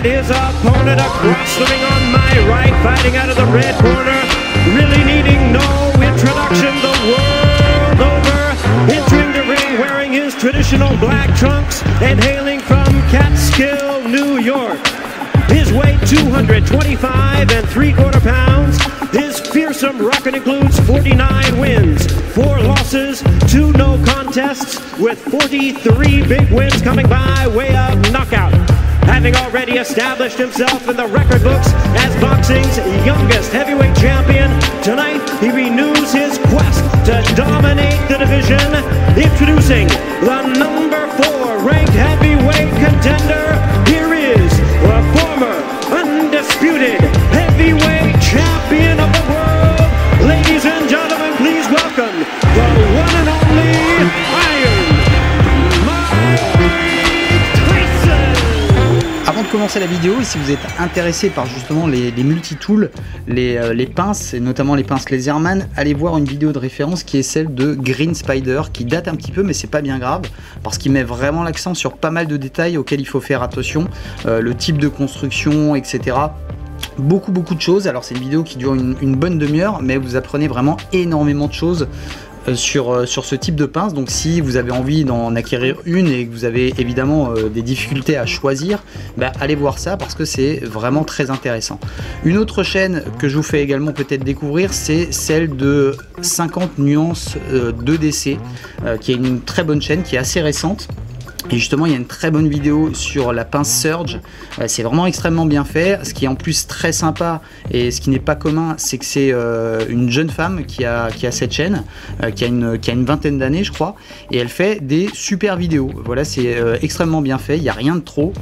and his opponent across the ring on my right, fighting out of the red corner, really needing no introduction the world over, entering the ring wearing his traditional black trunks and hailing from Catskill, New York. His weight 225 and 3/4 pounds. His fearsome record includes 49 wins, 4 losses, 2 no contests, with 43 big wins coming by way of knockout. Having already established himself in the record books as boxing's youngest heavyweight champion, tonight he renews his quest to dominate the division. Introducing the number 4 ranked heavyweight contender, here is the former undisputed heavyweight champion of the world. Ladies and gentlemen, please welcome the one and only Iron Mike Tyson. Avant de commencer la vidéo, si vous êtes intéressé par justement les multi-tools, les pinces, et notamment les pinces Laserman, allez voir une vidéo de référence qui est celle de Green Spider, qui date un petit peu mais c'est pas bien grave, parce qu'il met vraiment l'accent sur pas mal de détails auxquels il faut faire attention, le type de construction, etc. Beaucoup de choses. Alors c'est une vidéo qui dure une bonne demi-heure, mais vous apprenez vraiment énormément de choses sur ce type de pince. Donc si vous avez envie d'en acquérir une et que vous avez évidemment des difficultés à choisir, bah, allez voir ça parce que c'est vraiment très intéressant. Une autre chaîne que je vous fais également peut-être découvrir, c'est celle de 50 nuances 2DC, qui est une très bonne chaîne, qui est assez récente. Et justement, il y a une très bonne vidéo sur la pince Surge. C'est vraiment extrêmement bien fait. Ce qui est en plus très sympa et ce qui n'est pas commun, c'est que c'est une jeune femme qui a cette chaîne, qui a une vingtaine d'années, je crois. Et elle fait des super vidéos. Voilà, c'est extrêmement bien fait. Il n'y a rien de trop.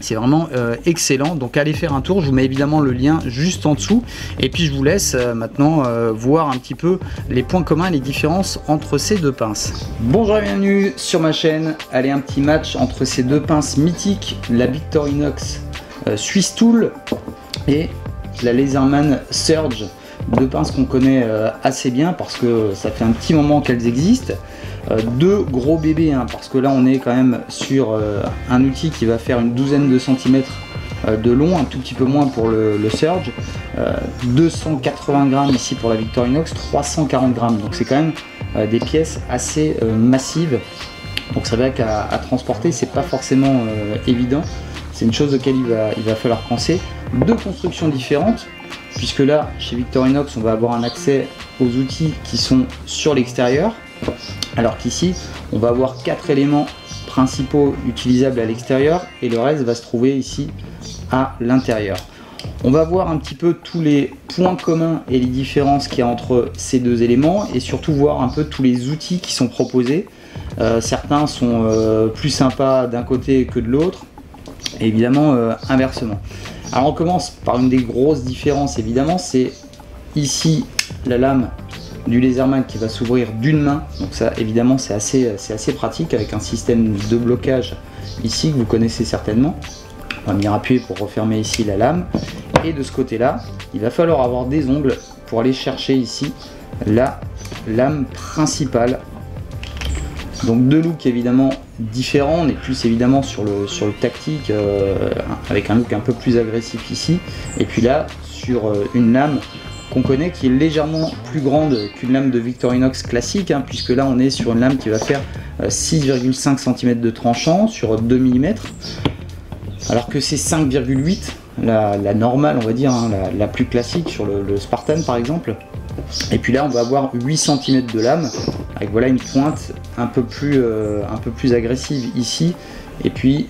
C'est vraiment excellent, donc allez faire un tour. Je vous mets évidemment le lien juste en dessous. Et puis je vous laisse maintenant voir un petit peu les points communs et les différences entre ces deux pinces. Bonjour et bienvenue sur ma chaîne. Allez, un petit match entre ces deux pinces mythiques, la Victorinox Swiss Tool et la Laserman Surge. Deux pinces qu'on connaît assez bien parce que ça fait un petit moment qu'elles existent. Deux gros bébés, hein, parce que là on est quand même sur un outil qui va faire une douzaine de centimètres de long, un tout petit peu moins pour le Surge, 280 grammes ici pour la Victorinox, 340 grammes, donc c'est quand même des pièces assez massives. Donc c'est vrai qu'à transporter c'est pas forcément évident, c'est une chose auquel il va falloir penser. Deux constructions différentes, puisque là chez Victorinox on va avoir un accès aux outils qui sont sur l'extérieur, alors qu'ici on va avoir 4 éléments principaux utilisables à l'extérieur et le reste va se trouver ici à l'intérieur. On va voir un petit peu tous les points communs et les différences qu'il y a entre ces deux éléments et surtout voir un peu tous les outils qui sont proposés. Certains sont plus sympas d'un côté que de l'autre et évidemment inversement. Alors on commence par une des grosses différences, évidemment, c'est ici la lame du Laserman qui va s'ouvrir d'une main, donc ça évidemment c'est assez pratique avec un système de blocage ici que vous connaissez certainement. On va venir appuyer pour refermer ici la lame, et de ce côté là il va falloir avoir des ongles pour aller chercher ici la lame principale. Donc deux looks évidemment différents, on est plus évidemment sur le tactique avec un look un peu plus agressif ici, et puis là sur une lame qu'on connaît qui est légèrement plus grande qu'une lame de Victorinox classique, hein, puisque là on est sur une lame qui va faire 6,5 cm de tranchant sur 2 mm, alors que c'est 5,8 la normale, on va dire, hein, la plus classique sur le Spartan par exemple. Et puis là on va avoir 8 cm de lame avec voilà une pointe un peu plus agressive ici, et puis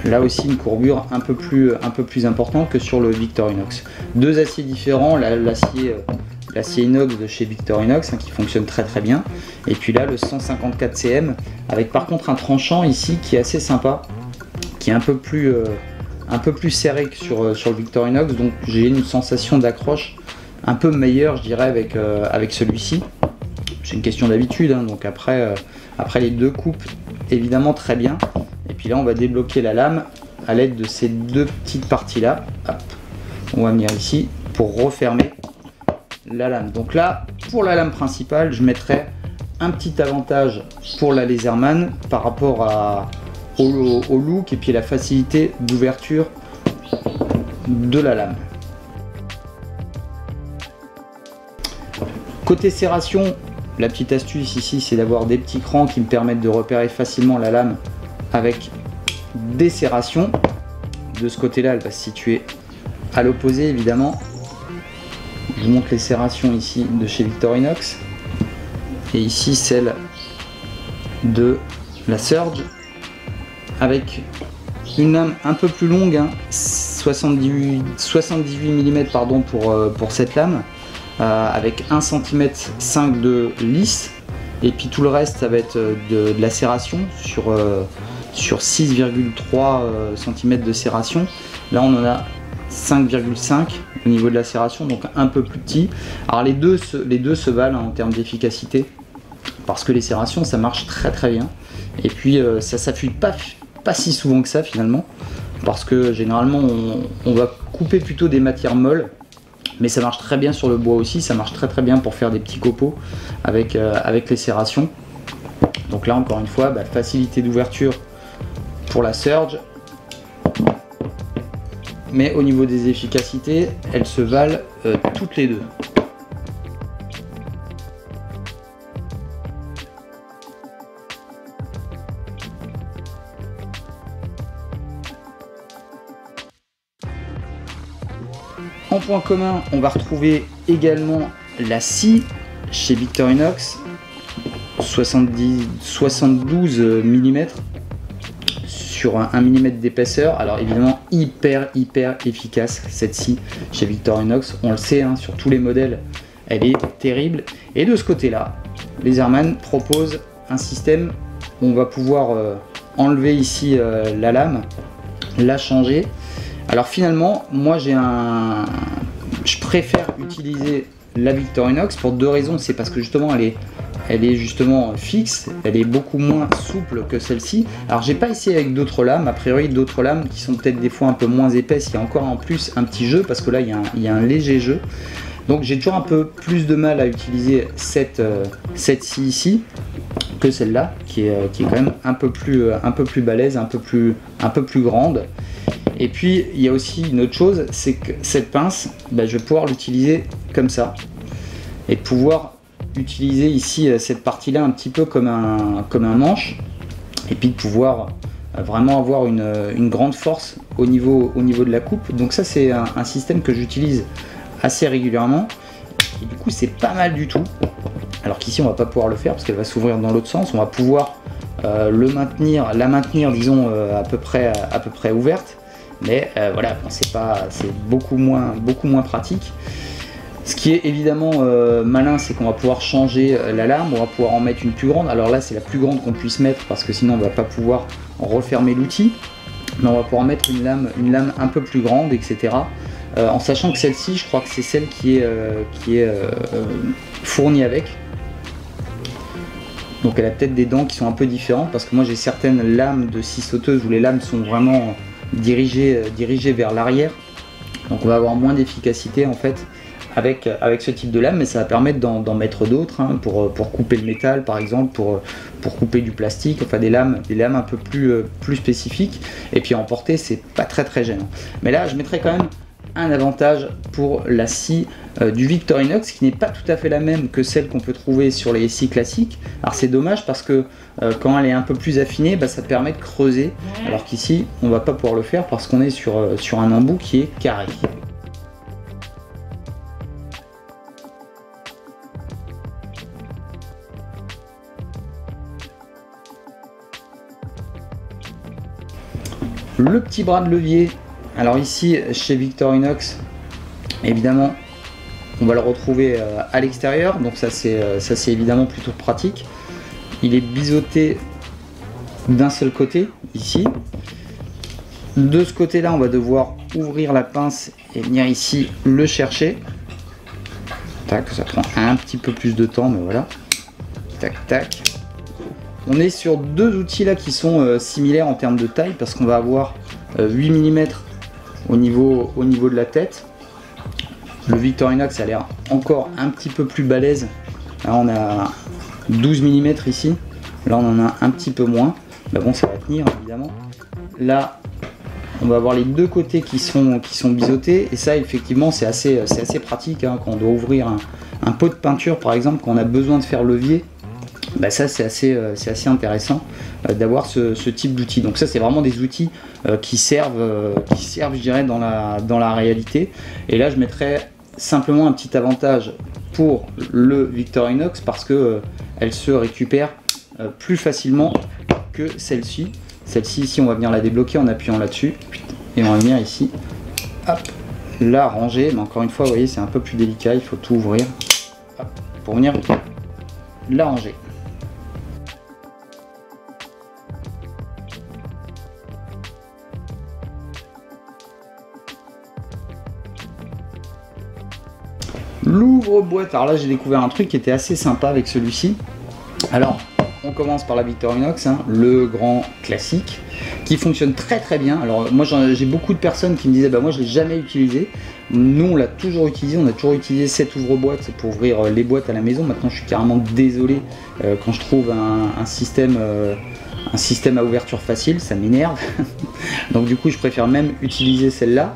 là aussi une courbure un peu plus importante que sur le Victorinox. Deux aciers différents, l'acier inox de chez Victorinox, hein, qui fonctionne très bien, et puis là le 154 cm avec par contre un tranchant ici qui est assez sympa, qui est un peu plus serré que sur le Victorinox, donc j'ai une sensation d'accroche un peu meilleure, je dirais, avec celui-ci. C'est une question d'habitude, hein, donc après les deux coupent évidemment très bien. Et puis là on va débloquer la lame à l'aide de ces deux petites parties là. Hop. On va venir ici pour refermer la lame. Donc là pour la lame principale je mettrai un petit avantage pour la Laserman par rapport au look et puis la facilité d'ouverture de la lame. Côté serration, la petite astuce ici, c'est d'avoir des petits crans qui me permettent de repérer facilement la lame avec des serrations. De ce côté-là, elle va se situer à l'opposé, évidemment. Je vous montre les serrations ici de chez Victorinox. Et ici, celle de la Surge, avec une lame un peu plus longue, hein, 78 mm pardon, pour cette lame. Avec 1,5 cm de lisse, et puis tout le reste ça va être de la serration sur 6,3 cm de serration. Là on en a 5,5 au niveau de la serration, donc un peu plus petit. Alors les deux se valent hein, en termes d'efficacité, parce que les serrations ça marche très bien, et puis ça s'affuit pas si souvent que ça finalement, parce que généralement on va couper plutôt des matières molles. Mais ça marche très bien sur le bois aussi, ça marche très bien pour faire des petits copeaux avec les serrations. Donc là encore une fois, facilité d'ouverture pour la Surge. Mais au niveau des efficacités, elles se valent toutes les deux. En point commun, on va retrouver également la scie chez Victorinox, 72 mm sur 1 mm d'épaisseur. Alors évidemment hyper efficace cette scie chez Victorinox, on le sait hein, sur tous les modèles elle est terrible. Et de ce côté là, Laserman propose un système où on va pouvoir enlever ici la lame, la changer. Alors finalement, moi je préfère utiliser la Victorinox pour deux raisons. C'est parce que justement elle est justement fixe, elle est beaucoup moins souple que celle-ci. Alors j'ai pas essayé avec d'autres lames, a priori d'autres lames qui sont peut-être des fois un peu moins épaisses, il y a encore en plus un petit jeu parce que là il y a un léger jeu. Donc j'ai toujours un peu plus de mal à utiliser cette scie ici que celle-là qui est quand même un peu plus balèze, un peu plus grande. Et puis il y a aussi une autre chose, c'est que cette pince, je vais pouvoir l'utiliser comme ça et pouvoir utiliser ici cette partie là un petit peu comme un manche, et puis de pouvoir vraiment avoir une grande force au niveau de la coupe. Donc ça c'est un système que j'utilise assez régulièrement et du coup c'est pas mal du tout. Alors qu'ici on va pas pouvoir le faire parce qu'elle va s'ouvrir dans l'autre sens, on va pouvoir la maintenir disons à peu près ouverte. Mais voilà, c'est beaucoup moins pratique. Ce qui est évidemment malin, c'est qu'on va pouvoir changer la lame, on va pouvoir en mettre une plus grande. Alors là, c'est la plus grande qu'on puisse mettre parce que sinon on va pas pouvoir refermer l'outil. Mais on va pouvoir mettre une lame un peu plus grande, etc. En sachant que celle-ci, je crois que c'est celle qui est fournie avec. Donc elle a peut-être des dents qui sont un peu différentes parce que moi j'ai certaines lames de scie sauteuse où les lames sont vraiment dirigé vers l'arrière, donc on va avoir moins d'efficacité en fait avec ce type de lame, mais ça va permettre d'en mettre d'autres hein, pour couper le métal par exemple, pour couper du plastique, enfin des lames un peu plus spécifiques, et puis en portée c'est pas très gênant. Mais là je mettrai quand même un avantage pour la scie du Victorinox qui n'est pas tout à fait la même que celle qu'on peut trouver sur les scies classiques. Alors c'est dommage parce que quand elle est un peu plus affinée, ça permet de creuser, alors qu'ici on va pas pouvoir le faire parce qu'on est sur un embout qui est carré. Le petit bras de levier, alors ici chez Victorinox évidemment on va le retrouver à l'extérieur, donc ça c'est évidemment plutôt pratique. Il est biseauté d'un seul côté ici. De ce côté là on va devoir ouvrir la pince et venir ici le chercher. Tac, ça prend un petit peu plus de temps mais voilà. Tac tac. On est sur deux outils là qui sont similaires en termes de taille parce qu'on va avoir 8 mm au niveau de la tête. Le Victorinox a l'air encore un petit peu plus balèze. Là on a 12 mm ici, là on en a un petit peu moins. Mais bon, ça va tenir évidemment. Là on va avoir les deux côtés qui sont biseautés, et ça effectivement c'est assez pratique hein, quand on doit ouvrir un pot de peinture par exemple, quand on a besoin de faire levier. Bah ça c'est assez intéressant d'avoir ce type d'outils. Donc ça c'est vraiment des outils qui servent je dirais dans la réalité. Et là je mettrais simplement un petit avantage pour le Victorinox parce que elle se récupère plus facilement que celle-ci. Celle-ci ici on va venir la débloquer en appuyant là-dessus et on va venir ici, hop, la ranger. Mais encore une fois vous voyez c'est un peu plus délicat, il faut tout ouvrir hop, pour venir la ranger. L'ouvre-boîte, alors là j'ai découvert un truc qui était assez sympa avec celui-ci. Alors on commence par la Victorinox, hein, le grand classique, qui fonctionne très très bien. Alors moi j'ai beaucoup de personnes qui me disaient bah moi je l'ai jamais utilisé. Nous on l'a toujours utilisé, on a toujours utilisé cette ouvre-boîte pour ouvrir les boîtes à la maison. Maintenant je suis carrément désolé quand je trouve un système à ouverture facile, ça m'énerve. Donc du coup je préfère même utiliser celle-là.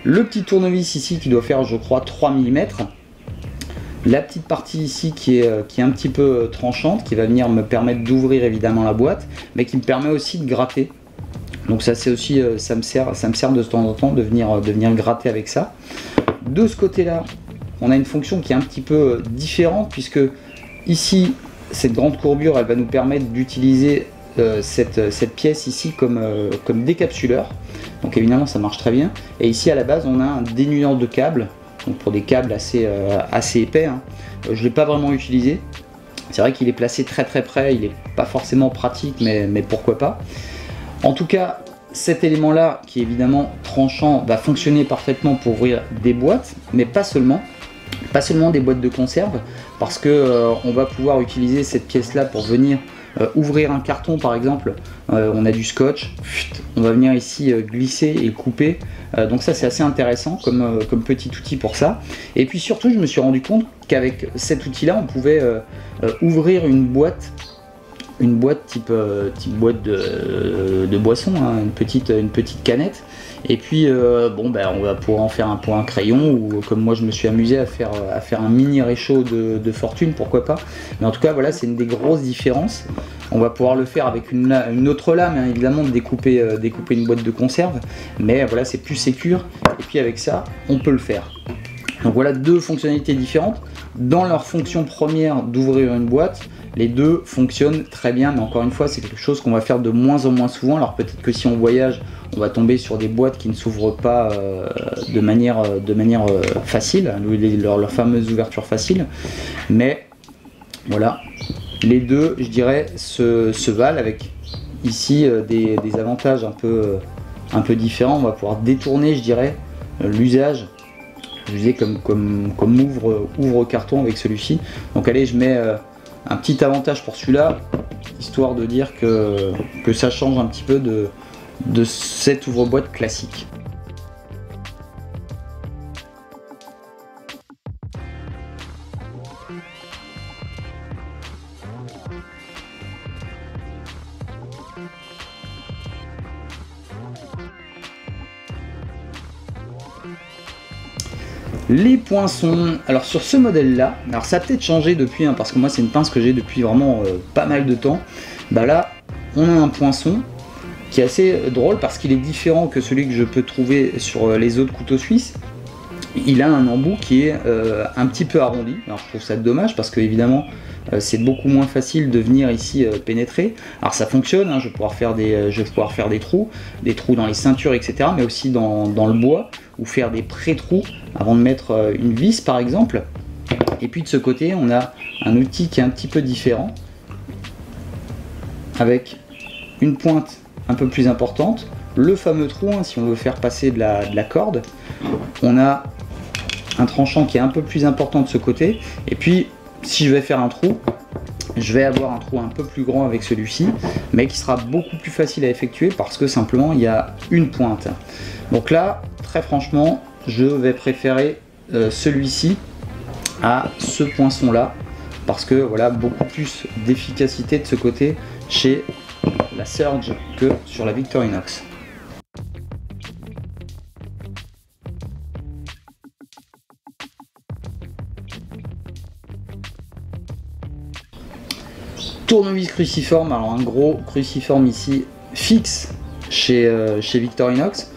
Le petit tournevis ici qui doit faire je crois 3 mm. La petite partie ici qui est un petit peu tranchante, qui va venir me permettre d'ouvrir évidemment la boîte, mais qui me permet aussi de gratter. Donc ça c'est aussi, ça me sert de temps en temps de venir gratter avec ça. De ce côté-là, on a une fonction qui est un petit peu différente, puisque ici, cette grande courbure, elle va nous permettre d'utiliser cette pièce ici comme décapsuleur. Donc évidemment ça marche très bien. Et ici à la base on a un dénudant de câbles, donc pour des câbles assez épais. Hein. Je ne l'ai pas vraiment utilisé. C'est vrai qu'il est placé très très près, il n'est pas forcément pratique, mais pourquoi pas. En tout cas, cet élément là qui est évidemment tranchant va fonctionner parfaitement pour ouvrir des boîtes, mais pas seulement des boîtes de conserve, parce que on va pouvoir utiliser cette pièce là pour venir ouvrir un carton par exemple. On a du scotch, on va venir ici glisser et couper, donc ça c'est assez intéressant comme petit outil pour ça. Et puis surtout je me suis rendu compte qu'avec cet outil là on pouvait ouvrir une boîte type boîte de boisson, hein, une petite canette. Et puis bon ben on va pouvoir en faire un crayon, ou comme moi je me suis amusé à faire un mini réchaud de fortune, pourquoi pas. Mais en tout cas voilà, c'est une des grosses différences. On va pouvoir le faire avec une autre lame, hein, évidemment, de découper une boîte de conserve, mais voilà c'est plus sécure, et puis avec ça on peut le faire. Donc voilà deux fonctionnalités différentes. Dans leur fonction première d'ouvrir une boîte, les deux fonctionnent très bien, mais encore une fois c'est quelque chose qu'on va faire de moins en moins souvent. Alors peut-être que si on voyage, on va tomber sur des boîtes qui ne s'ouvrent pas de manière facile, leur fameuse ouverture facile, mais voilà, les deux je dirais se valent, avec ici des avantages un peu différents. On va pouvoir détourner je dirais l'usage, je disais comme ouvre-carton avec celui-ci. Donc allez, je mets un petit avantage pour celui-là, histoire de dire que ça change un petit peu de cette ouvre-boîte classique. Les poinçons, alors sur ce modèle là, alors ça a peut-être changé depuis, hein, parce que moi c'est une pince que j'ai depuis vraiment pas mal de temps. Bah là on a un poinçon qui est assez drôle parce qu'il est différent que celui que je peux trouver sur les autres couteaux suisses. Il a un embout qui est un petit peu arrondi. Alors je trouve ça dommage parce que évidemment c'est beaucoup moins facile de venir ici pénétrer. Alors ça fonctionne, hein, je vais pouvoir faire des trous dans les ceintures, etc. Mais aussi dans le bois, ou faire des pré-trous avant de mettre une vis par exemple. Et puis de ce côté on a un outil qui est un petit peu différent, avec une pointe un peu plus importante, le fameux trou, hein, si on veut faire passer de la corde. On a un tranchant qui est un peu plus important de ce côté, et puis si je vais faire un trou, je vais avoir un trou un peu plus grand avec celui-ci, mais qui sera beaucoup plus facile à effectuer parce que simplement il y a une pointe. Donc là, très franchement, je vais préférer celui-ci à ce poinçon là, parce que voilà, beaucoup plus d'efficacité de ce côté chez la Surge que sur la Victorinox. tournevis cruciforme, alors un gros cruciforme ici fixe chez Victorinox.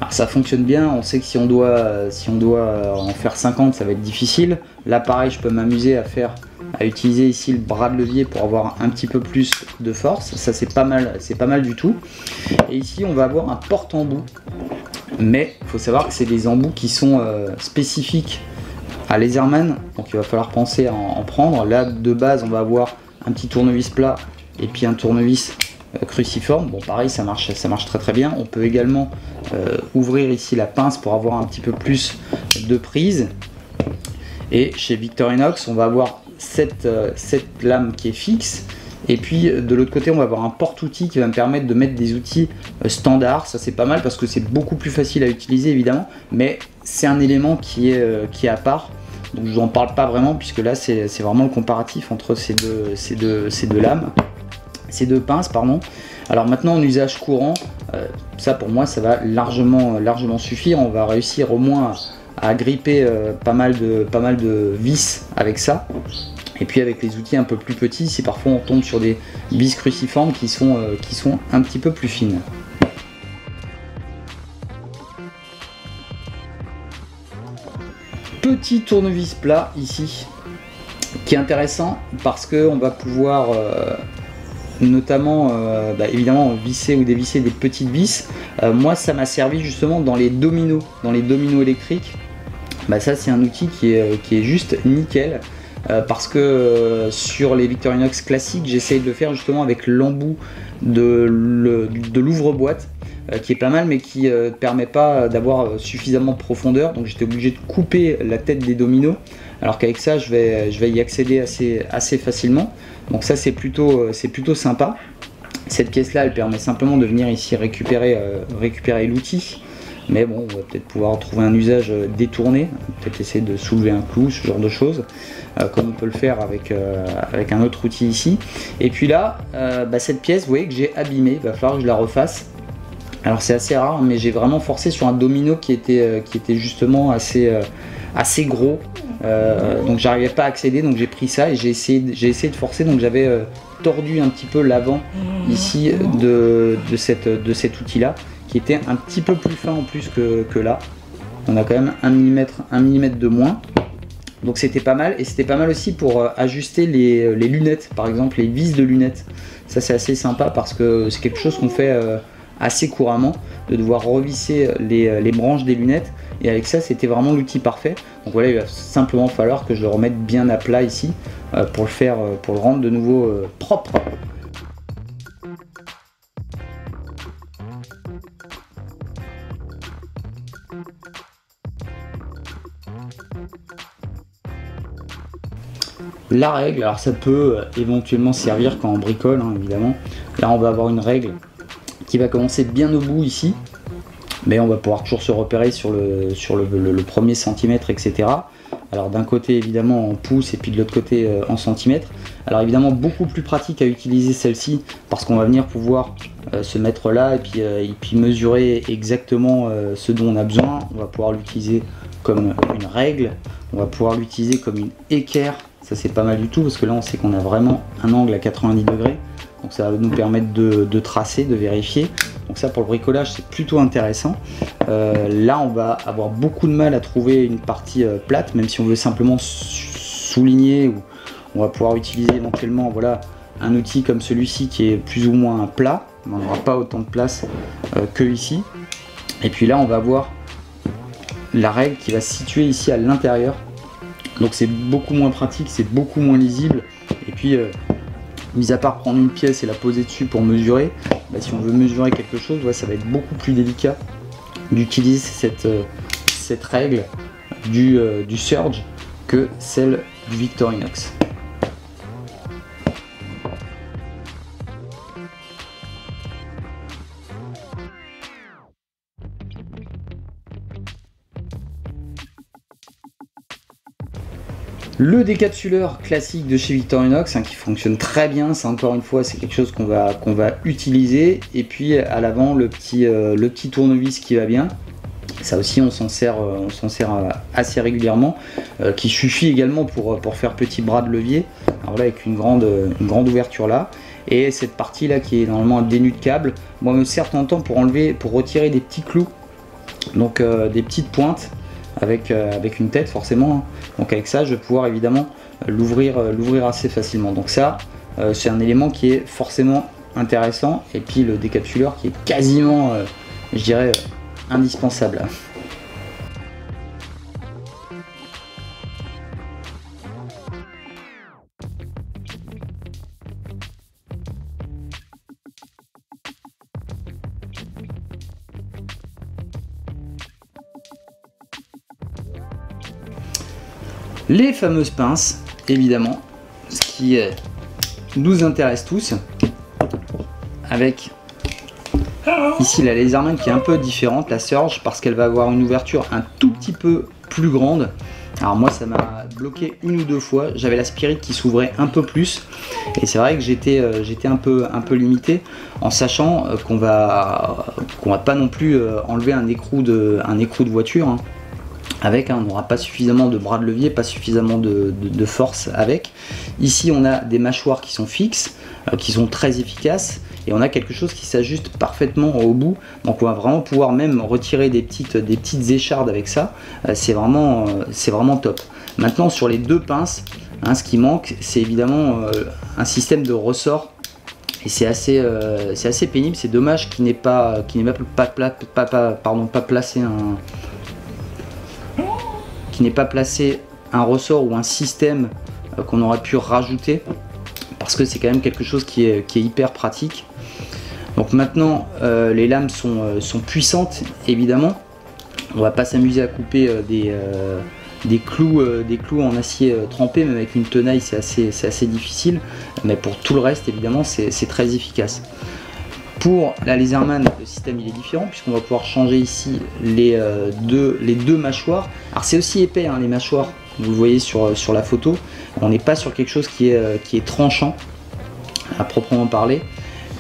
Alors ça fonctionne bien, on sait que si on doit en faire 50 ça va être difficile. Là pareil, je peux m'amuser à utiliser ici le bras de levier pour avoir un petit peu plus de force. Ça c'est pas mal du tout. Et ici on va avoir un porte-embout, mais il faut savoir que c'est des embouts qui sont spécifiques à Laserman, donc il va falloir penser à en prendre. Là de base on va avoir un petit tournevis plat et puis un tournevis cruciforme. Bon pareil, ça marche très bien. On peut également ouvrir ici la pince pour avoir un petit peu plus de prise. Et chez Victorinox on va avoir cette lame qui est fixe, et puis de l'autre côté on va avoir un porte-outil qui va me permettre de mettre des outils standards. Ça c'est pas mal parce que c'est beaucoup plus facile à utiliser évidemment, mais c'est un élément qui est à part, donc je n'en parle pas vraiment puisque là c'est vraiment le comparatif entre ces deux lames, ces deux pinces pardon. Alors maintenant en usage courant, ça pour moi ça va largement suffire. On va réussir au moins à gripper pas mal de vis avec ça. Et puis avec les outils un peu plus petits, si parfois on tombe sur des vis cruciformes qui sont un petit peu plus fines. Petit tournevis plat ici, qui est intéressant parce qu'on va pouvoir notamment évidemment visser ou dévisser des petites vis. Moi ça m'a servi justement dans les dominos électriques. Ça c'est un outil qui est juste nickel, parce que sur les Victorinox classiques j'essaye de le faire justement avec l'embout de l'ouvre-boîte, qui est pas mal mais qui ne permet pas d'avoir suffisamment de profondeur, donc j'étais obligé de couper la tête des dominos, alors qu'avec ça je vais y accéder assez facilement. Donc ça c'est plutôt sympa. Cette pièce là elle permet simplement de venir ici récupérer l'outil, mais bon on va peut-être pouvoir trouver un usage détourné, peut-être essayer de soulever un clou, ce genre de choses, comme on peut le faire avec un autre outil ici. Et puis là cette pièce vous voyez que j'ai abîmé, il va falloir que je la refasse. Alors c'est assez rare mais j'ai vraiment forcé sur un domino qui était justement assez gros, donc j'arrivais pas à accéder, donc j'ai pris ça et j'ai essayé de forcer, donc j'avais tordu un petit peu l'avant ici de cet outil là, qui était un petit peu plus fin en plus que là. On a quand même 1 mm de moins, donc c'était pas mal. Et c'était pas mal aussi pour ajuster les lunettes, par exemple les vis de lunettes. Ça c'est assez sympa parce que c'est quelque chose qu'on fait assez couramment, de devoir revisser les branches des lunettes, et avec ça c'était vraiment l'outil parfait. Donc voilà, il va simplement falloir que je le remette bien à plat ici pour le rendre de nouveau propre. La règle, alors ça peut éventuellement servir quand on bricole, hein, évidemment. Là on va avoir une règle qui va commencer bien au bout ici, mais on va pouvoir toujours se repérer sur le premier centimètre, etc. Alors d'un côté évidemment en pouces et puis de l'autre côté en centimètres. Alors évidemment beaucoup plus pratique à utiliser celle-ci parce qu'on va venir pouvoir se mettre là et puis mesurer exactement ce dont on a besoin. On va pouvoir l'utiliser comme une règle, on va pouvoir l'utiliser comme une équerre. Ça c'est pas mal du tout parce que là on sait qu'on a vraiment un angle à 90 degrés. Donc ça va nous permettre de tracer, de vérifier. Donc ça pour le bricolage c'est plutôt intéressant. Là on va avoir beaucoup de mal à trouver une partie plate, même si on veut simplement souligner, ou on va pouvoir utiliser éventuellement voilà, un outil comme celui-ci qui est plus ou moins plat. On n'aura pas autant de place que ici. Et puis là on va avoir la règle qui va se situer ici à l'intérieur. Donc c'est beaucoup moins pratique, c'est beaucoup moins lisible. Et puis mis à part prendre une pièce et la poser dessus pour mesurer, si on veut mesurer quelque chose, ça va être beaucoup plus délicat d'utiliser cette règle du Surge que celle du Victorinox. Le décapsuleur classique de chez Victorinox, qui fonctionne très bien, ça encore une fois c'est quelque chose qu'on va utiliser. Et puis à l'avant le petit tournevis qui va bien. Ça aussi on s'en sert assez régulièrement, qui suffit également pour faire petit bras de levier. alors là avec une grande ouverture là, et cette partie là qui est normalement un dénu de câble, moi me sert de temps en temps pour retirer des petits clous, donc des petites pointes avec une tête forcément, hein. Donc avec ça je vais pouvoir évidemment l'ouvrir assez facilement. Donc ça c'est un élément qui est forcément intéressant, et puis le décapsuleur qui est quasiment je dirais indispensable. Les fameuses pinces, évidemment, ce qui nous intéresse tous, avec ici la Laserman qui est un peu différente, la Surge, parce qu'elle va avoir une ouverture un tout petit peu plus grande. Alors moi ça m'a bloqué une ou deux fois, j'avais la Spirit qui s'ouvrait un peu plus, et c'est vrai que j'étais un peu limité, en sachant qu'on va pas non plus enlever un écrou de voiture, hein. Avec, on n'aura pas suffisamment de bras de levier, pas suffisamment de force avec. Ici on a des mâchoires qui sont fixes, qui sont très efficaces, et on a quelque chose qui s'ajuste parfaitement au bout, donc on va vraiment pouvoir même retirer des petites échardes avec ça. C'est vraiment top. Maintenant sur les deux pinces, hein, ce qui manque c'est évidemment un système de ressort, et c'est assez pénible. C'est dommage qu'il n'ait pas placé un ressort ou un système qu'on aurait pu rajouter, parce que c'est quand même quelque chose qui est hyper pratique. Donc maintenant les lames sont puissantes évidemment, on va pas s'amuser à couper des clous en acier trempé, même avec une tenaille c'est assez difficile, mais pour tout le reste évidemment c'est très efficace. Pour la Laserman, le système il est différent, puisqu'on va pouvoir changer ici les deux mâchoires. Alors c'est aussi épais, hein, les mâchoires, vous le voyez sur la photo. On n'est pas sur quelque chose qui est tranchant à proprement parler,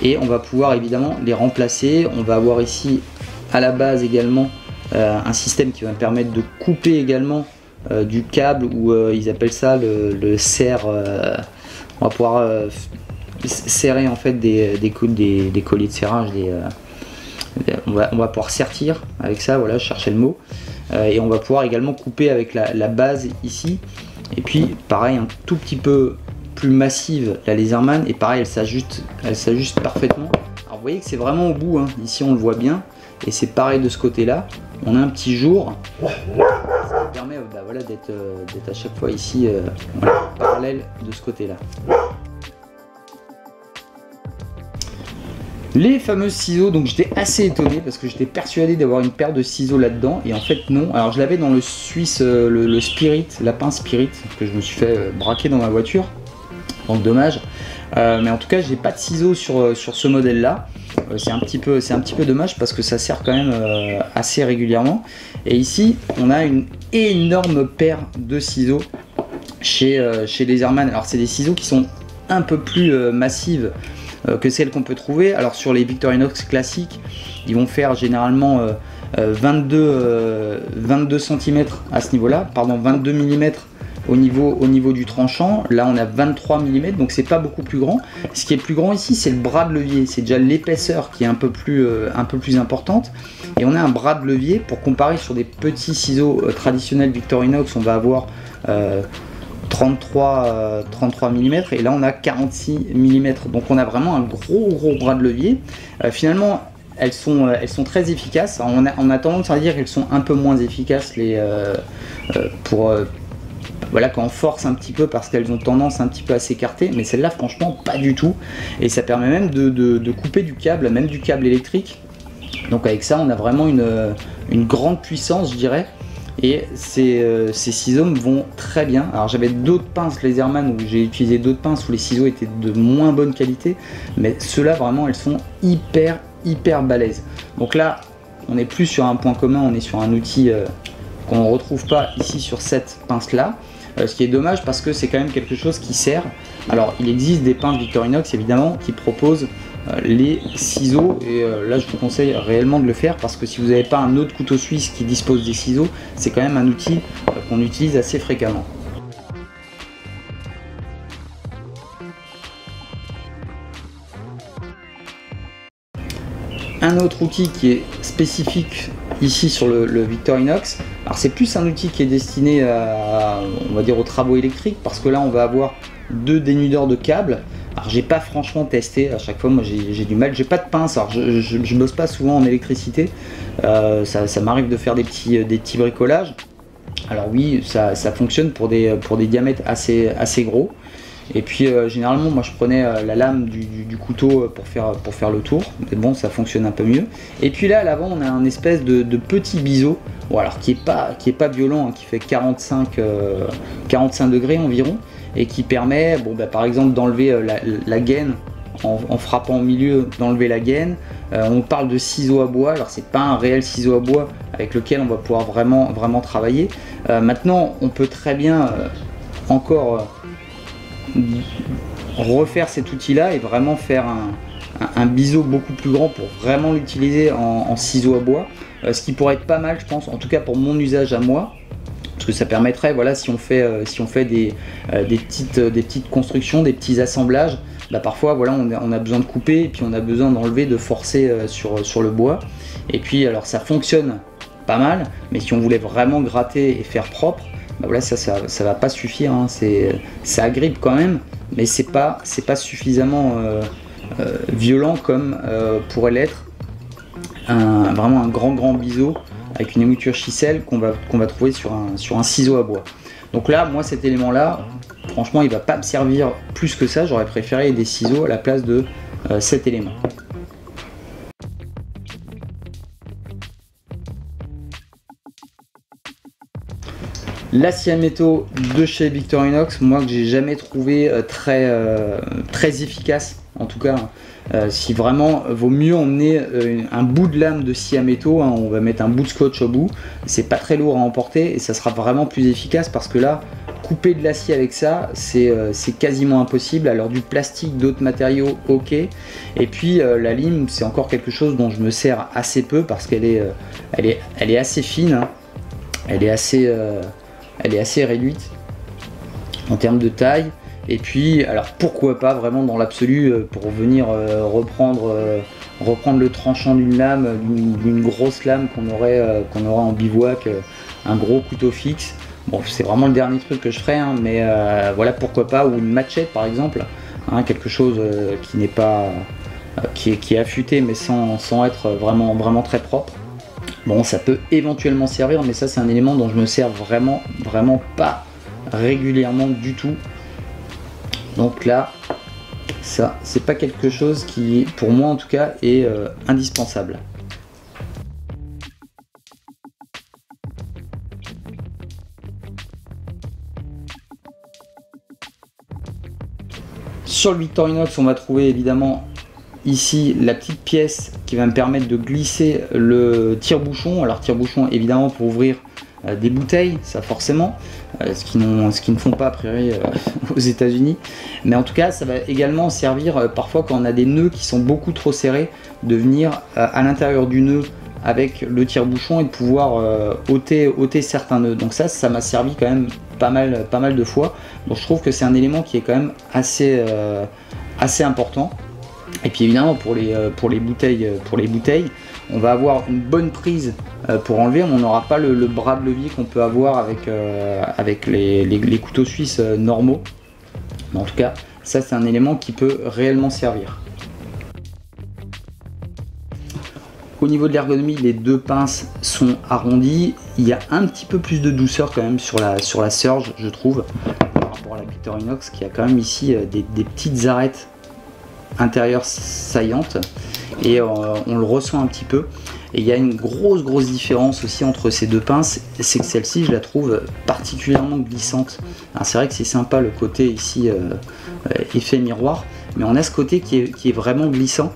et on va pouvoir évidemment les remplacer. On va avoir ici à la base également un système qui va me permettre de couper également du câble, ou ils appellent ça le serre. On va pouvoir serrer en fait des colliers de serrage, on va pouvoir sertir avec ça, voilà, je cherchais le mot, et on va pouvoir également couper avec la base ici, et puis pareil un tout petit peu plus massive la Laserman, et pareil elle s'ajuste parfaitement. Alors vous voyez que c'est vraiment au bout, hein. Ici on le voit bien, et c'est pareil de ce côté là, on a un petit jour, ça nous permet voilà, d'être à chaque fois ici voilà, parallèle de ce côté là. Les fameux ciseaux, donc j'étais assez étonné parce que j'étais persuadé d'avoir une paire de ciseaux là-dedans, et en fait non. Alors je l'avais dans le Suisse, le Spirit, la pince Spirit, que je me suis fait braquer dans ma voiture, donc dommage. Mais en tout cas j'ai pas de ciseaux sur ce modèle là. C'est un petit peu dommage parce que ça sert quand même assez régulièrement. Et ici on a une énorme paire de ciseaux chez Laserman. Alors c'est des ciseaux qui sont un peu plus massives que celles qu'on peut trouver. Alors sur les Victorinox classiques, ils vont faire généralement 22 cm à ce niveau-là, pardon, 22 mm au niveau du tranchant. Là on a 23 mm, donc c'est pas beaucoup plus grand. Ce qui est plus grand ici, c'est le bras de levier, c'est déjà l'épaisseur qui est un peu plus importante, et on a un bras de levier. Pour comparer, sur des petits ciseaux traditionnels Victorinox, on va avoir 33 mm, et là on a 46 mm, donc on a vraiment un gros bras de levier. Finalement elles sont très efficaces. Alors, on a tendance à dire qu'elles sont un peu moins efficaces voilà, quand on force un petit peu, parce qu'elles ont tendance un petit peu à s'écarter, mais celle-là franchement pas du tout, et ça permet même de couper du câble, même du câble électrique. Donc avec ça on a vraiment une grande puissance, je dirais. Et ces ciseaux me vont très bien. Alors j'avais d'autres pinces Laserman où j'ai utilisé d'autres pinces où les ciseaux étaient de moins bonne qualité, mais ceux-là vraiment elles sont hyper balèzes. Donc là on n'est plus sur un point commun, on est sur un outil qu'on ne retrouve pas ici sur cette pince là, ce qui est dommage parce que c'est quand même quelque chose qui sert. Alors il existe des pinces Victorinox évidemment qui proposent les ciseaux, et là je vous conseille réellement de le faire, parce que si vous n'avez pas un autre couteau suisse qui dispose des ciseaux, c'est quand même un outil qu'on utilise assez fréquemment. un autre outil qui est spécifique ici sur le Victorinox. Alors c'est plus un outil qui est destiné à, on va dire, aux travaux électriques, parce que là on va avoir 2 dénudeurs de câbles. Alors j'ai pas franchement testé, à chaque fois moi j'ai du mal, j'ai pas de pince, alors je bosse pas souvent en électricité, ça m'arrive de faire des petits bricolages. Alors oui, ça fonctionne pour des diamètres assez gros. Et puis généralement moi je prenais la lame du couteau pour faire le tour, mais bon, ça fonctionne un peu mieux. Et puis là à l'avant on a un espèce de petit biseau, bon, alors qui est pas violent, hein, qui fait 45 degrés environ, et qui permet, bon, bah, par exemple, d'enlever la gaine en frappant au milieu, d'enlever la gaine. On parle de ciseaux à bois, alors c'est pas un réel ciseau à bois avec lequel on va pouvoir vraiment travailler. Maintenant on peut très bien encore refaire cet outil là et vraiment faire un biseau beaucoup plus grand pour vraiment l'utiliser en ciseaux à bois, ce qui pourrait être pas mal, je pense, en tout cas pour mon usage à moi. Parce que ça permettrait, voilà, si on fait des petites constructions, des petits assemblages, bah parfois voilà, on a besoin de couper et puis on a besoin d'enlever, de forcer sur le bois. Et puis alors ça fonctionne pas mal, mais si on voulait vraiment gratter et faire propre, bah voilà, ça va pas suffire, hein. Ça agrippe quand même, mais c'est pas suffisamment violent comme pourrait l'être vraiment un grand biseau avec une émouture Schissel qu'on va trouver sur un ciseau à bois. Donc là, moi cet élément là, franchement il va pas me servir plus que ça, j'aurais préféré des ciseaux à la place de cet élément. L'acier à métaux de chez Victorinox, moi que j'ai jamais trouvé très efficace, en tout cas. Si vraiment vaut mieux emmener un bout de lame de scie à métaux, hein, on va mettre un bout de scotch au bout, c'est pas très lourd à emporter et ça sera vraiment plus efficace, parce que là couper de l'acier avec ça c'est quasiment impossible. Alors du plastique, d'autres matériaux, ok, et puis la lime c'est encore quelque chose dont je me sers assez peu parce qu'elle est assez fine, hein. Elle est assez réduite en termes de taille. Et puis, alors pourquoi pas vraiment dans l'absolu pour venir reprendre le tranchant d'une lame, d'une grosse lame qu'on aurait en bivouac, un gros couteau fixe. Bon, c'est vraiment le dernier truc que je ferais, hein, mais voilà, pourquoi pas, ou une machette par exemple, hein, quelque chose qui n'est pas, qui est affûté mais sans être vraiment très propre. Bon, ça peut éventuellement servir, mais ça c'est un élément dont je me sers vraiment pas régulièrement du tout. Donc là, ça c'est pas quelque chose qui, pour moi en tout cas, est indispensable. Sur le Victorinox, on va trouver évidemment ici la petite pièce qui va me permettre de glisser le tire-bouchon. Alors tire-bouchon évidemment pour ouvrir des bouteilles, ça forcément, ce qu'ils ne font pas a priori aux États-Unis, mais en tout cas ça va également servir parfois quand on a des nœuds qui sont beaucoup trop serrés, de venir à l'intérieur du nœud avec le tire-bouchon et de pouvoir ôter certains nœuds. Donc ça m'a servi quand même pas mal de fois. Donc je trouve que c'est un élément qui est quand même assez important. Et puis évidemment pour les bouteilles, on va avoir une bonne prise pour enlever. On n'aura pas le bras de levier qu'on peut avoir avec les couteaux suisses normaux. Mais en tout cas, ça c'est un élément qui peut réellement servir. Au niveau de l'ergonomie, les deux pinces sont arrondies. Il y a un petit peu plus de douceur quand même sur la Surge, je trouve, par rapport à la Victorinox, qui a quand même ici des petites arêtes intérieures saillantes, et on le ressent un petit peu. Et il y a une grosse différence aussi entre ces deux pinces, c'est que celle-ci je la trouve particulièrement glissante. C'est vrai que c'est sympa le côté ici effet miroir, mais on a ce côté qui est vraiment glissant,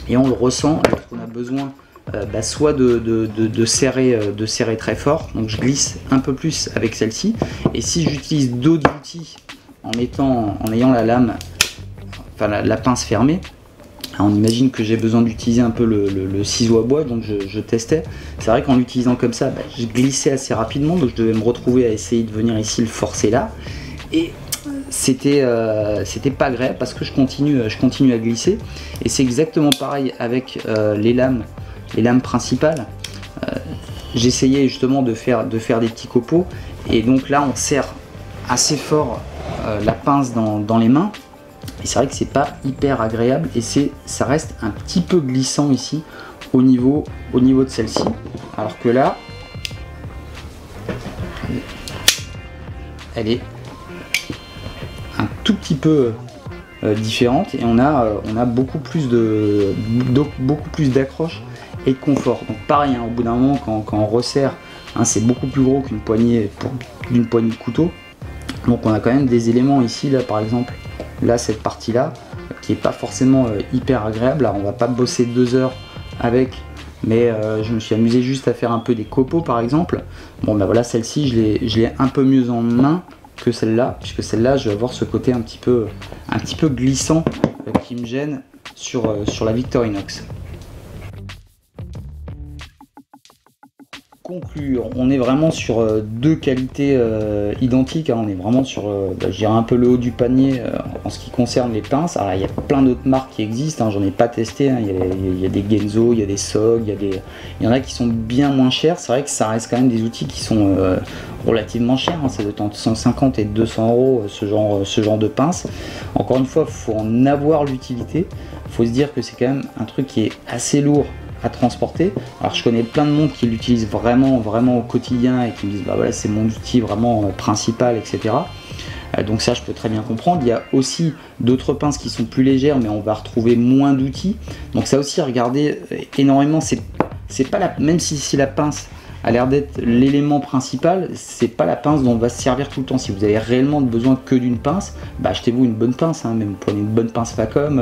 et on le ressent lorsqu'on a besoin soit de serrer très fort. Donc je glisse un peu plus avec celle-ci, et si j'utilise d'autres outils en ayant la lame, enfin la pince fermée, on imagine que j'ai besoin d'utiliser un peu le ciseau à bois, donc je testais. C'est vrai qu'en l'utilisant comme ça, je glissais assez rapidement, donc je devais me retrouver à essayer de venir ici le forcer là, et c'était pas agréable parce que je continue à glisser. Et c'est exactement pareil avec les lames principales. J'essayais justement de faire des petits copeaux, et donc là on serre assez fort la pince dans les mains, et c'est vrai que c'est pas hyper agréable, et ça reste un petit peu glissant ici au niveau de celle-ci, alors que là elle est un tout petit peu différente, et on a beaucoup plus d'accroche et de confort. Donc pareil, hein, au bout d'un moment quand on resserre, hein, c'est beaucoup plus gros qu'une poignée de couteau. Donc on a quand même des éléments ici, là par exemple, là cette partie là qui est pas forcément hyper agréable. Alors on va pas bosser 2 heures avec, mais je me suis amusé juste à faire un peu des copeaux par exemple. Bon ben voilà, celle-ci je l'ai un peu mieux en main que celle-là, puisque celle-là je vais avoir ce côté un petit peu glissant qui me gêne sur la Victorinox. Conclure, on est vraiment sur 2 qualités identiques, hein. On est vraiment sur, je dirais un peu le haut du panier en ce qui concerne les pinces. Alors il y a plein d'autres marques qui existent, hein, j'en ai pas testé, hein. Il y a des Genzo, il y a des SOG, il y en a qui sont bien moins chers. C'est vrai que ça reste quand même des outils qui sont relativement chers, hein. Ça doit être entre 150 et 200 euros ce genre de pince. Encore une fois, il faut en avoir l'utilité, il faut se dire que c'est quand même un truc qui est assez lourd à transporter. Alors je connais plein de monde qui l'utilisent vraiment au quotidien et qui me disent bah voilà, c'est mon outil vraiment principal, etc. Donc ça je peux très bien comprendre. Il y a aussi d'autres pinces qui sont plus légères, mais on va retrouver moins d'outils. Donc ça aussi, regardez énormément, c'est pas même si la pince a l'air d'être l'élément principal, c'est pas la pince dont on va se servir tout le temps. Si vous avez réellement besoin que d'une pince, bah achetez-vous une bonne pince, hein. Même vous prenez une bonne pince Facom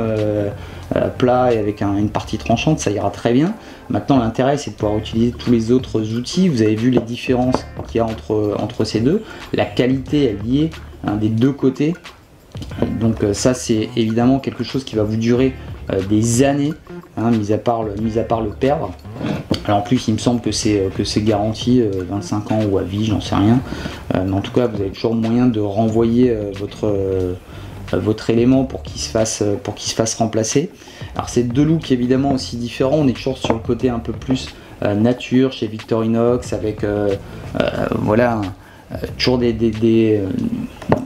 plat et avec une partie tranchante, ça ira très bien. Maintenant l'intérêt c'est de pouvoir utiliser tous les autres outils. Vous avez vu les différences qu'il y a entre ces deux, la qualité est liée, hein, des deux côtés. Donc ça c'est évidemment quelque chose qui va vous durer des années, hein, mis à part le perdre. Alors en plus il me semble que c'est garanti 25 ans ou à vie, j'en sais rien, mais en tout cas vous avez toujours moyen de renvoyer votre élément pour qu'il se fasse remplacer. Alors c'est 2 looks évidemment aussi différents, on est toujours sur le côté un peu plus nature chez Victorinox, avec voilà, toujours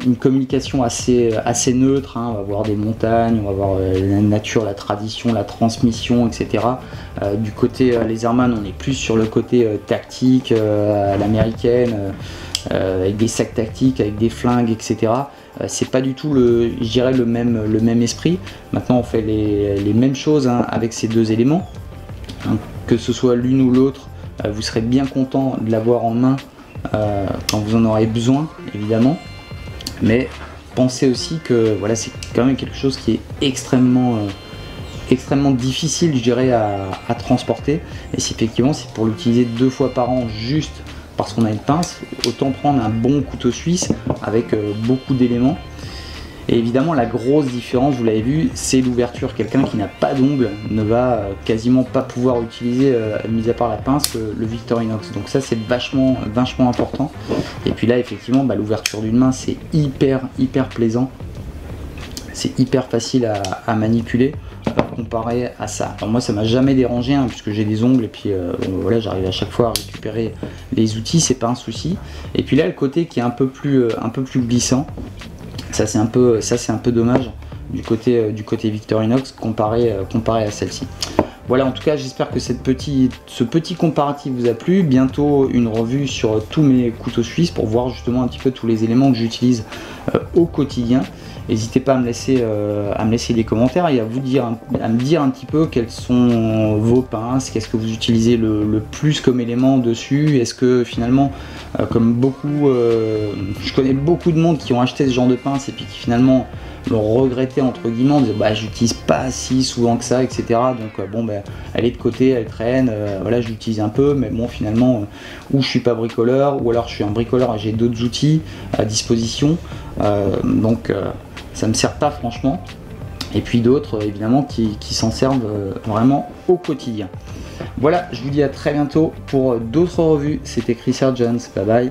une communication assez neutre, hein. On va voir des montagnes, on va voir la nature, la tradition, la transmission, etc. Du côté Laserman, on est plus sur le côté tactique à l'américaine, avec des sacs tactiques, avec des flingues, etc. C'est pas du tout je dirais le même esprit. Maintenant on fait les mêmes choses, hein, avec ces 2 éléments, hein, que ce soit l'une ou l'autre, vous serez bien content de l'avoir en main quand vous en aurez besoin, évidemment. Mais pensez aussi que voilà, c'est quand même quelque chose qui est extrêmement difficile, je dirais, à transporter. Et si effectivement c'est pour l'utiliser 2 fois par an juste parce qu'on a une pince, autant prendre un bon couteau suisse avec beaucoup d'éléments. Et évidemment la grosse différence, vous l'avez vu, c'est l'ouverture. Quelqu'un qui n'a pas d'ongles ne va quasiment pas pouvoir utiliser, mis à part la pince, le Victorinox. Donc ça c'est vachement important. Et puis là effectivement l'ouverture d'une main c'est hyper plaisant. C'est hyper facile à manipuler comparé à ça. Alors moi ça m'a jamais dérangé, hein, puisque j'ai des ongles et puis voilà, j'arrive à chaque fois à récupérer les outils, c'est pas un souci. Et puis là le côté qui est un peu plus glissant, ça c'est un peu dommage du côté Victorinox comparé à celle-ci. Voilà, en tout cas j'espère que ce petit comparatif vous a plu. Bientôt une revue sur tous mes couteaux suisses pour voir justement un petit peu tous les éléments que j'utilise au quotidien. N'hésitez pas à me laisser des commentaires et à me dire un petit peu quelles sont vos pinces, qu'est-ce que vous utilisez le plus comme élément dessus. Est-ce que finalement, comme beaucoup, je connais beaucoup de monde qui ont acheté ce genre de pince et puis qui finalement l'ont regretté entre guillemets, en disant bah j'utilise pas si souvent que ça, etc. Donc bon elle est de côté, elle traîne, voilà, je l'utilise un peu, mais bon finalement ou je suis pas bricoleur, ou alors je suis un bricoleur et j'ai d'autres outils à disposition, donc ça me sert pas franchement. Et puis d'autres évidemment qui s'en servent vraiment au quotidien. Voilà, je vous dis à très bientôt pour d'autres revues. C'était Chris Jones, bye bye.